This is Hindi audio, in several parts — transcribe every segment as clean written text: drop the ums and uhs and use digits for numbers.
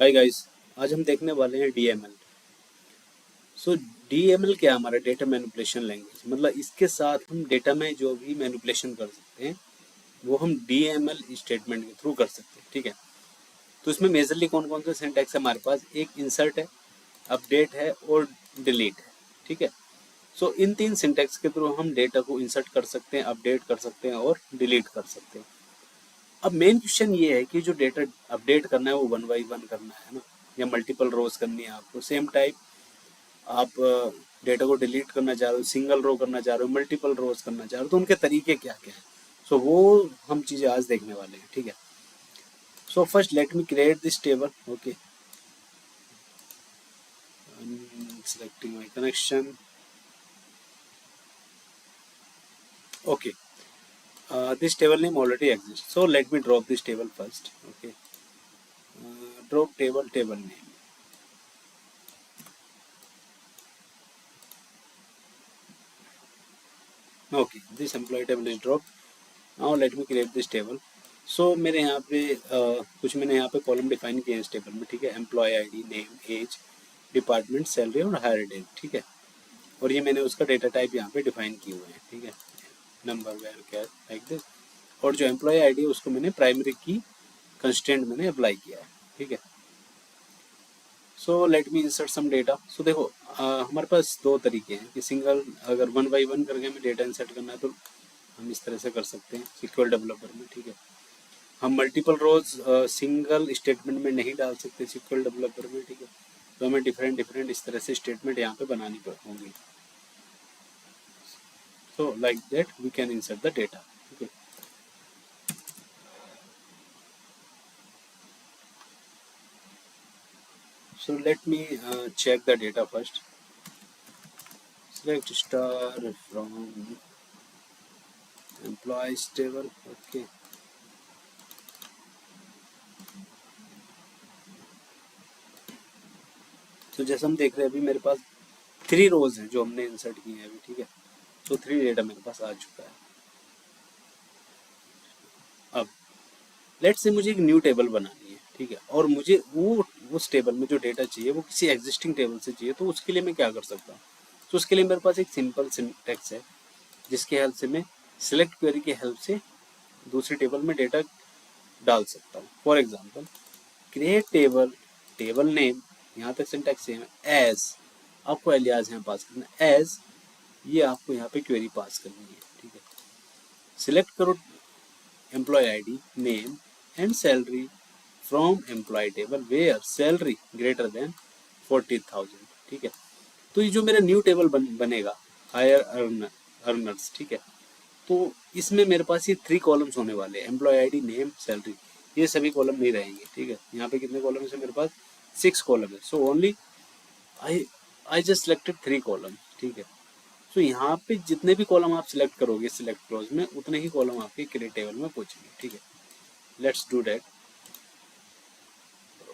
हाय गाइस, आज हम देखने वाले हैं डीएमएल। सो डीएमएल क्या है? हमारा डेटा मैनिपुलेशन लैंग्वेज। मतलब इसके साथ हम डेटा में जो भी मैनिपुलेशन कर सकते हैं वो हम डीएमएल स्टेटमेंट के थ्रू कर सकते हैं। ठीक है, तो इसमें मेजरली कौन कौन से सिंटैक्स है हमारे पास? एक इंसर्ट है, अपडेट है और डिलीट है। ठीक है, सो इन तीन सिंटैक्स के थ्रू हम डेटा को इंसर्ट कर सकते हैं, अपडेट कर सकते हैं और डिलीट कर सकते हैं। अब मेन क्वेश्चन ये है कि जो डेटा अपडेट करना है वो वन बाई वन करना है ना, या मल्टीपल रोज करनी है आपको। सेम टाइप आप डेटा को डिलीट करना चाह रहे हो, सिंगल रो करना चाह रहे हो, मल्टीपल रोज करना चाह रहे हो, तो उनके तरीके क्या क्या है? सो वो हम चीज़ें आज देखने वाले हैं। ठीक है, so first let me create this table. Okay, selecting my connection. Okay, this table name already exists, so let me drop this table first. Okay, drop table name. Okay, this employee table is dropped. Now let me create this table. सो मेरे यहाँ पे कुछ मैंने यहाँ पे कॉलम डिफाइन किए हैं इस टेबल में। ठीक है, employee ID, name, age, department, salary और हायर डेट। ठीक है, और ये मैंने उसका डेटा टाइप यहाँ पे डिफाइन किए हुए हैं। ठीक है, नंबर, वेयर, क्या, लाइक दिस। और जो एम्प्लॉय आईडी है उसको मैंने प्राइमरी की कंस्टेंट मैंने अप्लाई किया है। ठीक है, so let me insert some data. So देखो, हमारे पास दो तरीके हैं कि सिंगल, अगर वन बाई वन करके हमें डेटा इंसर्ट करना है तो हम इस तरह से कर सकते हैं SQL डेवलपर में। ठीक है, हम मल्टीपल रोज सिंगल स्टेटमेंट में नहीं डाल सकते SQL डेवलपर में। ठीक है, तो हमें डिफरेंट डिफरेंट इस तरह से स्टेटमेंट यहाँ पे बनानी होंगी। So like that we can insert the data. Okay, so let me check the data first. Select star from employees table. Okay, तो जैसे हम देख रहे हैं अभी मेरे पास 3 रोज हैं जो हमने इंसर्ट किए हैं अभी। ठीक है, तो 3 डेटा मेरे पास आ चुका है। अब लेट्स से मुझे एक न्यू टेबल बनानी है। ठीक है, और मुझे वो उस टेबल में जो डेटा चाहिए वो किसी एग्जिस्टिंग टेबल से चाहिए, तो उसके लिए मैं क्या कर सकता हूँ? तो उसके लिए मेरे पास एक सिंपल सिंटैक्स है जिसके हेल्प से मैं सिलेक्ट क्वेरी की हेल्प से दूसरी टेबल में डेटा डाल सकता हूँ। For example, create table, table name, यहाँ तक सिंटैक्स सेम है। एज, आपको एलियास यहाँ पास करना है। एज, ये आपको यहाँ पे क्वेरी पास करनी है। ठीक है, सिलेक्ट करो employee ID, name and salary from employee table where salary greater than 40,000। ठीक है, तो ये जो मेरा न्यू टेबल बनेगा, हायर अर्नर्स। ठीक है, तो इसमें मेरे पास ये 3 कॉलम्स होने वाले हैं, एम्प्लॉय आईडी, नेम, सैलरी। ये सभी कॉलम नहीं रहेंगे। ठीक है, यहाँ पे कितने कॉलम है मेरे पास? 6 कॉलम है। So only I I just selected 3 column. ठीक है, तो यहाँ पे जितने भी कॉलम आप सिलेक्ट करोगे सिलेक्ट क्लॉज में, उतने ही कॉलम आपके क्रिएट टेबल में पहुंचेंगे। ठीक है, let's do that.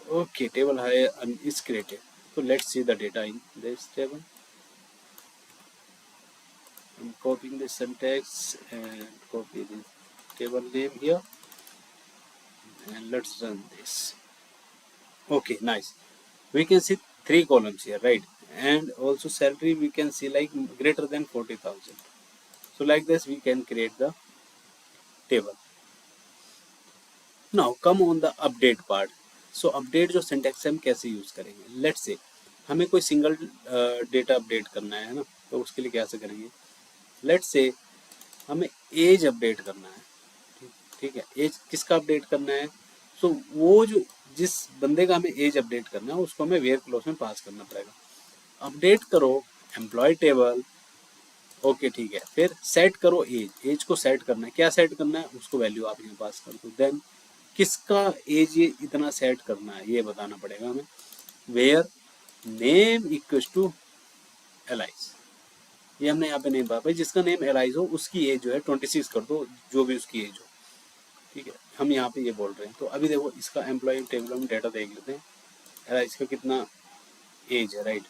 Okay, table higher is created. So let's see the data in this table. I'm copying the syntax and copy the table name here, and let's run this. Okay, nice. We can see 3 columns here, right? And also salary we can see like greater than 40,000. So like this we can create the table. Now come on the update part. So update जो syntax है हम कैसे यूज करेंगे? Let's say हमें कोई सिंगल डेटा अपडेट करना है ना, तो उसके लिए कैसे करेंगे? लेट्स से हमें एज अपडेट करना है। ठीक है, एज किसका अपडेट करना है? सो वो जो जिस बंदे का हमें एज अपडेट करना है उसको हमें वेयर क्लॉज में पास करना पड़ेगा। अपडेट करो एम्प्लॉय टेबल। ओके, ठीक है, फिर सेट करो एज। एज को सेट करना है, क्या सेट करना है उसको वैल्यू आप यहाँ पास कर दो। देन किसका एज ये इतना सेट करना है ये बताना पड़ेगा हमें। वेयर नेम इक्वल्स टू एलाइज, ये हमने यहाँ पे नेम पाया भाई, जिसका नेम एलाइज हो उसकी एज जो है 26 कर दो, जो भी उसकी एज हो। ठीक है, हम यहाँ पे ये बोल रहे हैं। तो अभी देखो इसका एम्प्लॉय टेबल में डेटा देख लेते हैं, एलाइज का कितना एज है, राइट?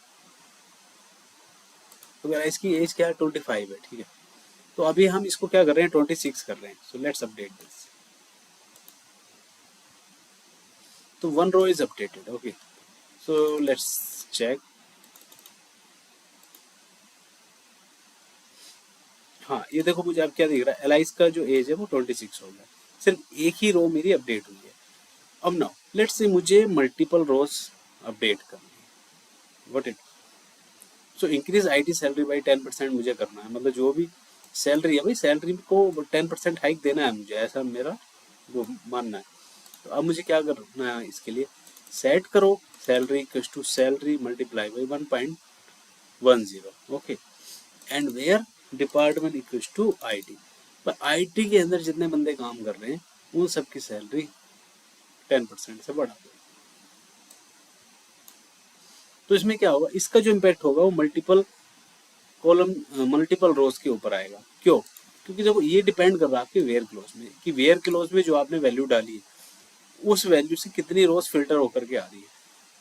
तो एलाइज की एज क्या है? 25 है। ठीक है, तो अभी हम इसको क्या कर रहे हैं? 26 कर रहे हैं। So let's update this. तो one row is updated. Okay, so let's check. हाँ ये देखो मुझे अब क्या दिख रहा है, एलाइस का जो एज है वो 26 हो गया, सिर्फ एक ही रो मेरी अपडेट हुई है। अब नाउ लेट्स से मुझे मल्टीपल रोज अपडेट करनी है, what it, so increase IT salary by 10% मुझे करना है, मतलब जो भी सैलरी है भाई सैलरी को 10% हाइक देना है मुझे, ऐसा मेरा वो मानना है। तो अब मुझे क्या करना है इसके लिए, सेट करो salary equals to salary multiply by 1.10। Okay, and where department equals to IT, पर आईटी के अंदर जितने बंदे काम कर रहे हैं उन सबकी सैलरी 10% से बढ़ा दो। तो इसमें क्या होगा, इसका जो इम्पैक्ट होगा वो मल्टीपल कॉलम मल्टीपल रोज के ऊपर आएगा। क्यों? क्योंकि देखो ये डिपेंड कर रहा है आपके वेयर क्लोज में, कि वेयर क्लोज में जो आपने वैल्यू डाली है उस वैल्यू से कितनी रोज फिल्टर होकर के आ रही है।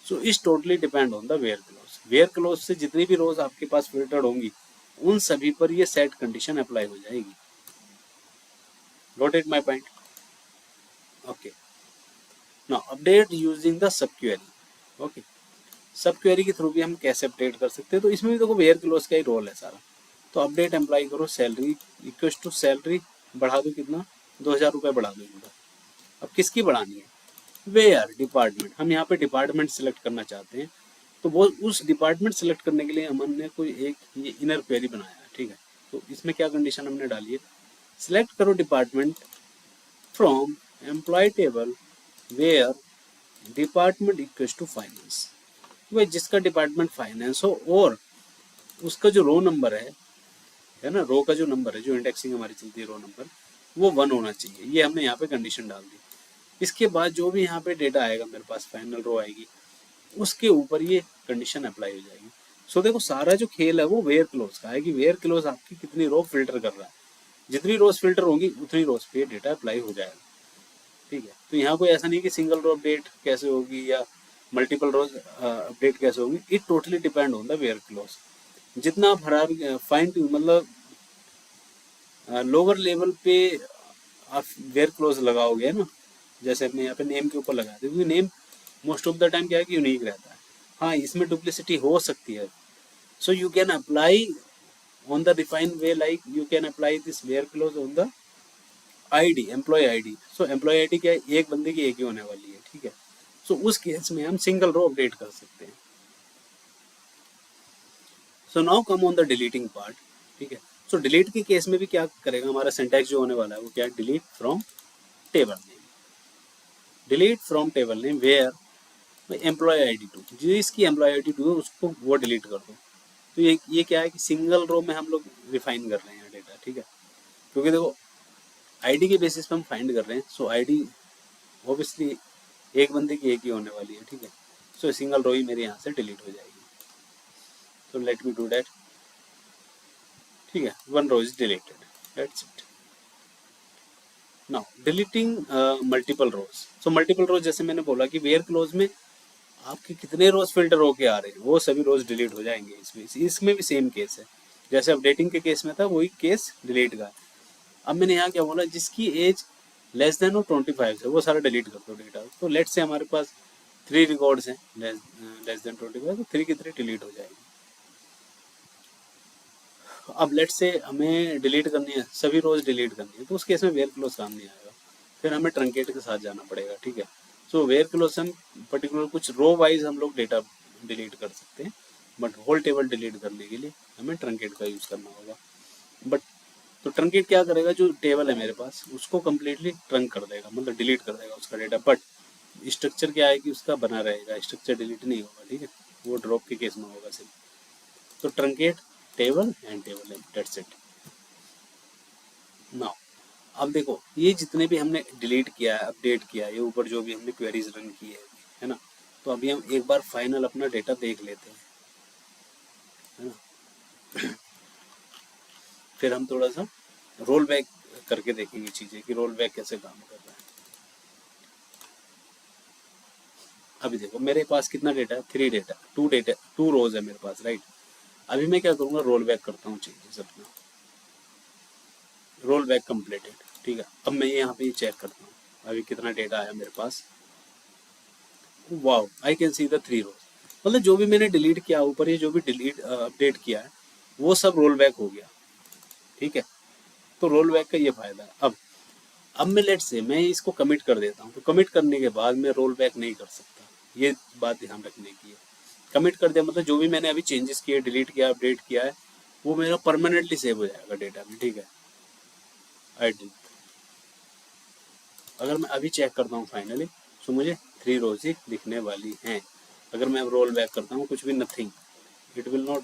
So is totally depend on the where clause. Where clause से जितनी भी रोज आपके पास फिल्टर्ड होंगी उन सभी पर ये सेट कंडीशन अप्लाई हो जाएगी। Got it my point? Okay. Now update using the subquery. Okay. सब क्वेरी के थ्रू भी हम कैसे अपडेट कर सकते हैं, तो इसमें भी देखो वेयर क्लोज का ही रोल है सारा। तो अपडेट अप्लाई करो, सैलरी इक्वल्स टू सैलरी बढ़ा दो, कितना 2000 रुपये बढ़ा दो इनका। अब किसकी बढ़ानी है, वेयर डिपार्टमेंट, हम यहाँ पे डिपार्टमेंट सिलेक्ट करना चाहते हैं। तो वो उस डिपार्टमेंट सिलेक्ट करने के लिए हमने कोई एक ये इनर क्वेरी बनाया है, ठीक है। तो इसमें क्या कंडीशन हमने डाली है, सिलेक्ट करो department from employee table where department equals to finance, भाई जिसका डिपार्टमेंट फाइनेंस हो और उसका जो रो नंबर है ना, रो का जो नंबर है, जो इंडेक्सिंग हमारी चलती है रो नंबर, वो 1 होना चाहिए। ये हमने यहाँ पे कंडीशन डाल दी। इसके बाद जो भी यहाँ पे डेटा आएगा मेरे पास, फाइनल रो आएगी, उसके ऊपर ये कंडीशन अप्लाई हो जाएगी। सो देखो सारा जो खेल है वो वेयर क्लोज का है, कि वेयर क्लोज आपकी कितनी रो फिल्टर कर रहा है, जितनी रोज फिल्टर होंगी उतनी रोज पे डेटा अप्लाई हो जाएगा, ठीक है। तो यहाँ कोई ऐसा नहीं कि सिंगल रो अपडेट कैसे होगी या मल्टीपल रोज अपडेट कैसे होगी, it totally depend on the where clause. जितना आप हर फाइन मतलब लोअर लेवल पे आप वेयर क्लोज लगाओगे ना, जैसे अपने यहाँ पे नेम के ऊपर लगाते हैं, क्योंकि name most of the time क्या है कि यूनिक रहता है। हाँ इसमें डुप्लिसिटी हो सकती है, so you can apply on the define way, like you can apply this where clause on the ID, employee ID. So employee ID क्या है, एक बंदे की एक ही होने वाली है, ठीक है। सो उस केस में हम सिंगल रो अपडेट कर सकते हैं। So now come on the deleting part, ठीक है। सो डिलीट के केस में भी क्या करेगा, हमारा सिंटैक्स जो होने वाला है वो क्या है, delete from table name, delete from table name where employee ID two, जिसकी एम्प्लॉय आईडी टू है उसको वो डिलीट कर दो। तो ये क्या है कि सिंगल रो में हम लोग रिफाइन कर रहे हैं डेटा, ठीक है। क्योंकि देखो आईडी के बेसिस पे हम फाइंड कर रहे हैं, सो आईडी ऑब्वियसली एक बंदे की एक ही होने वाली है, ठीक है। सो सिंगल रो ही मेरे यहाँ से डिलीट हो जाएगी। तो लेट मी डू दैट, ठीक है। One row is deleted, that's it. Now deleting multiple rows. So multiple rows जैसे मैंने बोला कि वेयर क्लोज में आपके कितने रोज फिल्टर होके आ रहे हैं वो सभी रोज डिलीट हो जाएंगे। इसमें भी सेम केस है, जैसे अपडेटिंग के केस में था वही केस डिलीट का। अब मैंने यहाँ क्या बोला, जिसकी एज लेस देन और 25 है वो सारा डिलीट कर दो डेटा। तो लेट से हमारे पास 3 रिकॉर्ड्स हैं लेस देन 25, तो 3 की 3 डिलीट हो जाएगी। अब लेट से हमें डिलीट करनी है, सभी रोज डिलीट करनी है, तो उस केस में वेयर क्लोज काम नहीं आएगा, फिर हमें ट्रंकेट के साथ जाना पड़ेगा, ठीक है। सो वेयर क्लोज से हम पर्टिकुलर कुछ रो वाइज हम लोग डेटा डिलीट कर सकते हैं, बट होल टेबल डिलीट करने के लिए हमें ट्रंकेट का यूज़ करना होगा। बट तो ट्रंकेट क्या करेगा, जो टेबल है मेरे पास उसको कम्प्लीटली ट्रंक कर देगा, मतलब डिलीट कर देगा उसका डेटा, बट स्ट्रक्चर क्या है कि उसका बना रहेगा, स्ट्रक्चर डिलीट नहीं होगा, ठीक है। वो ड्रॉप के केस में होगा सिर्फ। तो ट्रंकेट टेबल एंड टेबल है, दैट्स इट। नाउ अब देखो ये जितने भी हमने डिलीट किया है, अपडेट किया है, ये ऊपर जो भी हमने क्वेरीज रन की है ना। तो अभी हम एक बार फाइनल अपना डेटा देख लेते हैं, है ना। फिर हम थोड़ा सा रोल बैक करके देखेंगे चीजें कि रोल बैक कैसे काम कर रहा है। अभी देखो मेरे पास कितना डेटा है, 3 डेटा, 2 डेटा, 2 रोज है मेरे पास, राइट। अभी मैं क्या करूंगा, रोल बैक करता हूँ चेंजेस अपना, रोल बैक कंप्लीटेड, ठीक है। अब मैं यहाँ पे चेक करता हूँ अभी कितना डेटा आया मेरे पास। Wow, I can see the 3 rows. मतलब जो भी मैंने डिलीट किया ऊपर, ये जो भी डिलीट अपडेट किया है वो सब रोल बैक हो गया। ठीक है, तो रोल बैक का ये फायदा है। अब मैं लेट से मैं इसको कमिट कर देता हूँ, तो कमिट करने के बाद मैं रोल बैक नहीं कर सकता, ये बात ध्यान रखने की है। कमिट कर दिया मतलब जो भी मैंने अभी चेंजेस किए, डिलीट किया, अपडेट किया है, वो मेरा परमानेंटली सेव हो जाएगा डेटा में। ठीक है, आई डिड। अगर मैं अभी चेक करता हूँ फाइनली, तो मुझे 3 रोज ही दिखने वाली हैं। अगर मैं अब रोल बैक करता हूँ, कुछ भी, nothing, it will not.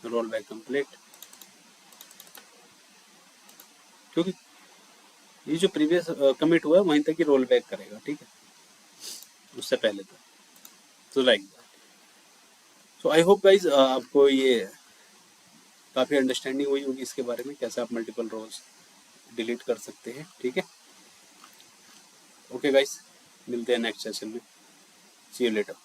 Roll back complete, क्योंकि ये जो प्रीवियस कमिट हुआ है वहीं तक ही रोल बैक करेगा। ठीक है, उससे पहले तो like, so I hope guys आपको ये काफ़ी अंडरस्टैंडिंग हुई होगी इसके बारे में, कैसे आप मल्टीपल रोल्स डिलीट कर सकते हैं। ठीक है, ओके गाइज, मिलते हैं नेक्स्ट सेशन में। सी यू लेटर।